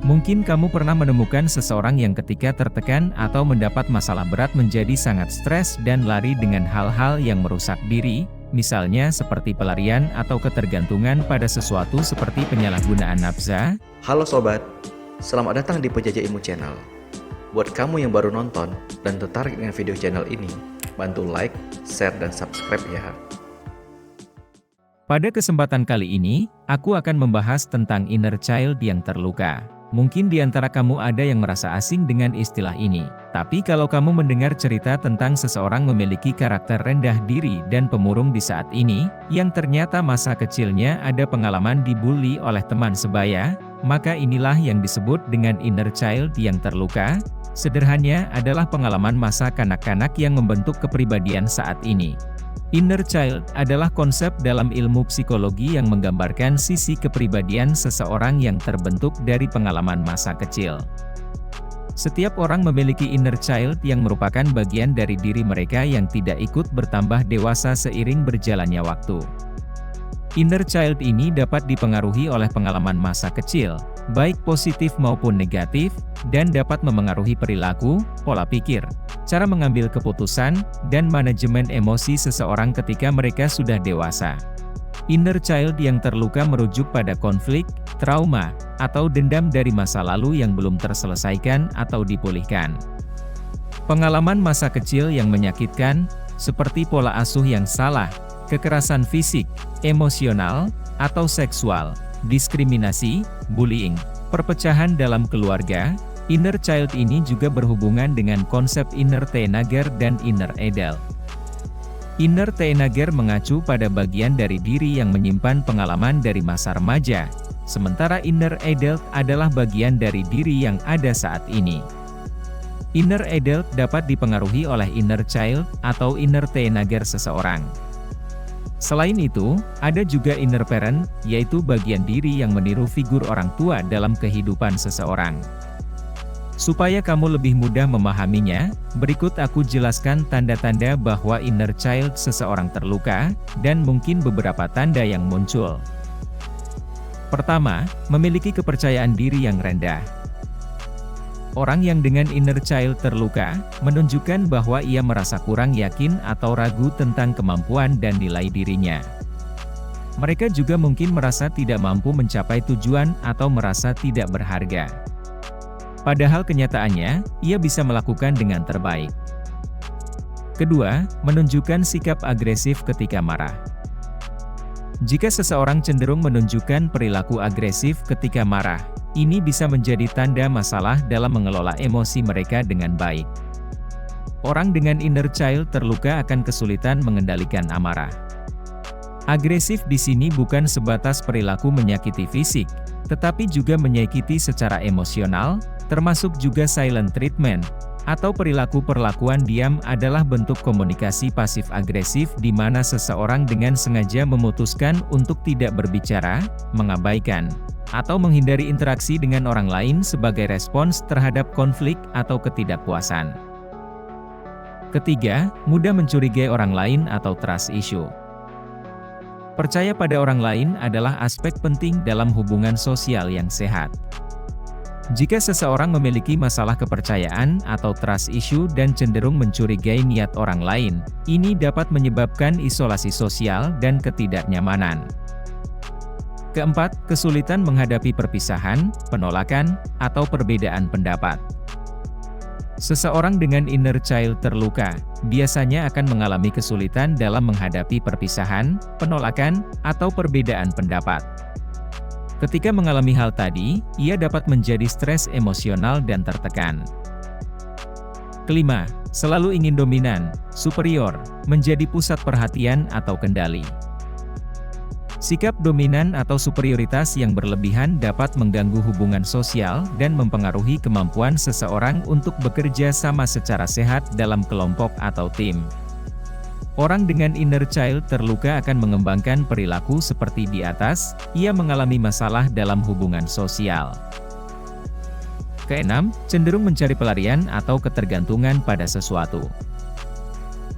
Mungkin kamu pernah menemukan seseorang yang ketika tertekan atau mendapat masalah berat menjadi sangat stres dan lari dengan hal-hal yang merusak diri, misalnya seperti pelarian atau ketergantungan pada sesuatu seperti penyalahgunaan nafsa. Halo sobat, selamat datang di Penjajah Ilmu Channel. Buat kamu yang baru nonton dan tertarik dengan video channel ini, bantu like, share, dan subscribe ya. Pada kesempatan kali ini, aku akan membahas tentang inner child yang terluka. Mungkin di antara kamu ada yang merasa asing dengan istilah ini. Tapi kalau kamu mendengar cerita tentang seseorang memiliki karakter rendah diri dan pemurung di saat ini, yang ternyata masa kecilnya ada pengalaman dibully oleh teman sebaya, maka inilah yang disebut dengan inner child yang terluka. Sederhananya adalah pengalaman masa kanak-kanak yang membentuk kepribadian saat ini. Inner child adalah konsep dalam ilmu psikologi yang menggambarkan sisi kepribadian seseorang yang terbentuk dari pengalaman masa kecil. Setiap orang memiliki inner child yang merupakan bagian dari diri mereka yang tidak ikut bertambah dewasa seiring berjalannya waktu. Inner child ini dapat dipengaruhi oleh pengalaman masa kecil, baik positif maupun negatif, dan dapat memengaruhi perilaku, pola pikir, cara mengambil keputusan, dan manajemen emosi seseorang ketika mereka sudah dewasa. Inner child yang terluka merujuk pada konflik, trauma, atau dendam dari masa lalu yang belum terselesaikan atau dipulihkan. Pengalaman masa kecil yang menyakitkan, seperti pola asuh yang salah, kekerasan fisik, emosional, atau seksual, diskriminasi, bullying, perpecahan dalam keluarga. Inner child ini juga berhubungan dengan konsep inner teenager dan inner adult. Inner teenager mengacu pada bagian dari diri yang menyimpan pengalaman dari masa remaja, sementara inner adult adalah bagian dari diri yang ada saat ini. Inner adult dapat dipengaruhi oleh inner child atau inner teenager seseorang. Selain itu, ada juga inner parent, yaitu bagian diri yang meniru figur orang tua dalam kehidupan seseorang. Supaya kamu lebih mudah memahaminya, berikut aku jelaskan tanda-tanda bahwa inner child seseorang terluka, dan mungkin beberapa tanda yang muncul. Pertama, memiliki kepercayaan diri yang rendah. Orang yang dengan inner child terluka, menunjukkan bahwa ia merasa kurang yakin atau ragu tentang kemampuan dan nilai dirinya. Mereka juga mungkin merasa tidak mampu mencapai tujuan atau merasa tidak berharga. Padahal kenyataannya, ia bisa melakukan dengan terbaik. Kedua, menunjukkan sikap agresif ketika marah. Jika seseorang cenderung menunjukkan perilaku agresif ketika marah, ini bisa menjadi tanda masalah dalam mengelola emosi mereka dengan baik. Orang dengan inner child terluka akan kesulitan mengendalikan amarah. Agresif di sini bukan sebatas perilaku menyakiti fisik, tetapi juga menyakiti secara emosional, termasuk juga silent treatment, atau perilaku perlakuan diam adalah bentuk komunikasi pasif-agresif di mana seseorang dengan sengaja memutuskan untuk tidak berbicara, mengabaikan, atau menghindari interaksi dengan orang lain sebagai respons terhadap konflik atau ketidakpuasan. Ketiga, mudah mencurigai orang lain atau trust issue. Percaya pada orang lain adalah aspek penting dalam hubungan sosial yang sehat. Jika seseorang memiliki masalah kepercayaan atau trust issue dan cenderung mencurigai niat orang lain, ini dapat menyebabkan isolasi sosial dan ketidaknyamanan. Keempat, kesulitan menghadapi perpisahan, penolakan, atau perbedaan pendapat. Seseorang dengan inner child terluka, biasanya akan mengalami kesulitan dalam menghadapi perpisahan, penolakan, atau perbedaan pendapat. Ketika mengalami hal tadi, ia dapat menjadi stres emosional dan tertekan. Kelima, selalu ingin dominan, superior, menjadi pusat perhatian atau kendali. Sikap dominan atau superioritas yang berlebihan dapat mengganggu hubungan sosial dan mempengaruhi kemampuan seseorang untuk bekerja sama secara sehat dalam kelompok atau tim. Orang dengan inner child terluka akan mengembangkan perilaku seperti di atas, ia mengalami masalah dalam hubungan sosial. Keenam, cenderung mencari pelarian atau ketergantungan pada sesuatu.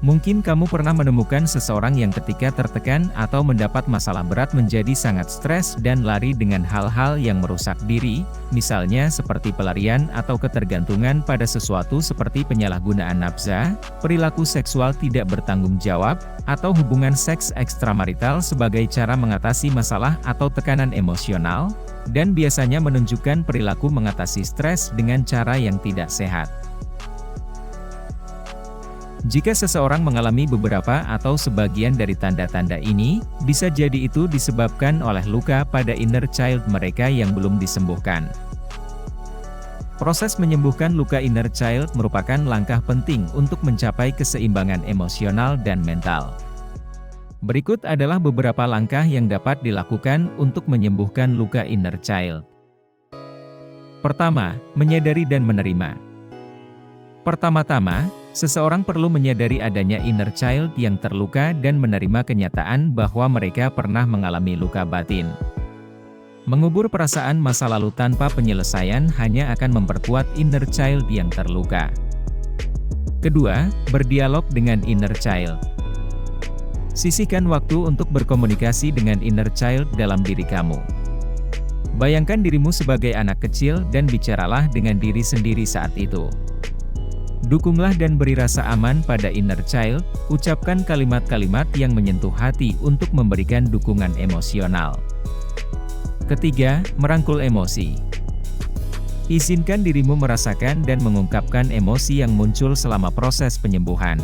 Mungkin kamu pernah menemukan seseorang yang ketika tertekan atau mendapat masalah berat menjadi sangat stres dan lari dengan hal-hal yang merusak diri, misalnya seperti pelarian atau ketergantungan pada sesuatu seperti penyalahgunaan nafsa, perilaku seksual tidak bertanggung jawab, atau hubungan seks ekstramarital sebagai cara mengatasi masalah atau tekanan emosional, dan biasanya menunjukkan perilaku mengatasi stres dengan cara yang tidak sehat. Jika seseorang mengalami beberapa atau sebagian dari tanda-tanda ini, bisa jadi itu disebabkan oleh luka pada inner child mereka yang belum disembuhkan. Proses menyembuhkan luka inner child merupakan langkah penting untuk mencapai keseimbangan emosional dan mental. Berikut adalah beberapa langkah yang dapat dilakukan untuk menyembuhkan luka inner child. Pertama, menyadari dan menerima. Pertama-tama, seseorang perlu menyadari adanya inner child yang terluka dan menerima kenyataan bahwa mereka pernah mengalami luka batin. Mengubur perasaan masa lalu tanpa penyelesaian hanya akan memperkuat inner child yang terluka. Kedua, berdialog dengan inner child. Sisihkan waktu untuk berkomunikasi dengan inner child dalam diri kamu. Bayangkan dirimu sebagai anak kecil dan bicaralah dengan diri sendiri saat itu. Dukunglah dan beri rasa aman pada inner child, ucapkan kalimat-kalimat yang menyentuh hati untuk memberikan dukungan emosional. Ketiga, merangkul emosi. Izinkan dirimu merasakan dan mengungkapkan emosi yang muncul selama proses penyembuhan.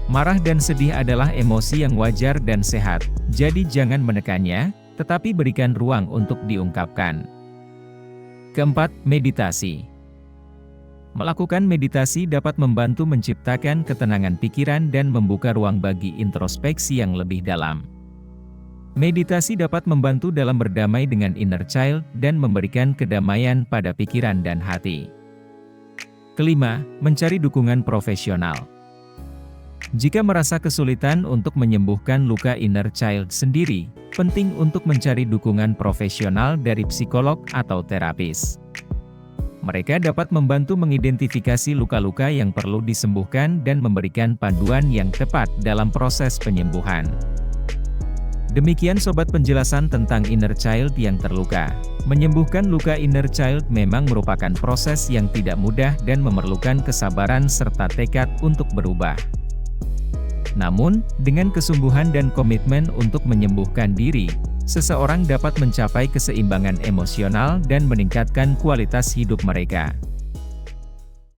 Marah dan sedih adalah emosi yang wajar dan sehat, jadi jangan menekannya, tetapi berikan ruang untuk diungkapkan. Keempat, meditasi. Melakukan meditasi dapat membantu menciptakan ketenangan pikiran dan membuka ruang bagi introspeksi yang lebih dalam. Meditasi dapat membantu dalam berdamai dengan inner child dan memberikan kedamaian pada pikiran dan hati. Kelima, mencari dukungan profesional. Jika merasa kesulitan untuk menyembuhkan luka inner child sendiri, penting untuk mencari dukungan profesional dari psikolog atau terapis. Mereka dapat membantu mengidentifikasi luka-luka yang perlu disembuhkan dan memberikan panduan yang tepat dalam proses penyembuhan. Demikian sobat penjelasan tentang inner child yang terluka. Menyembuhkan luka inner child memang merupakan proses yang tidak mudah dan memerlukan kesabaran serta tekad untuk berubah. Namun, dengan kesungguhan dan komitmen untuk menyembuhkan diri, seseorang dapat mencapai keseimbangan emosional dan meningkatkan kualitas hidup mereka.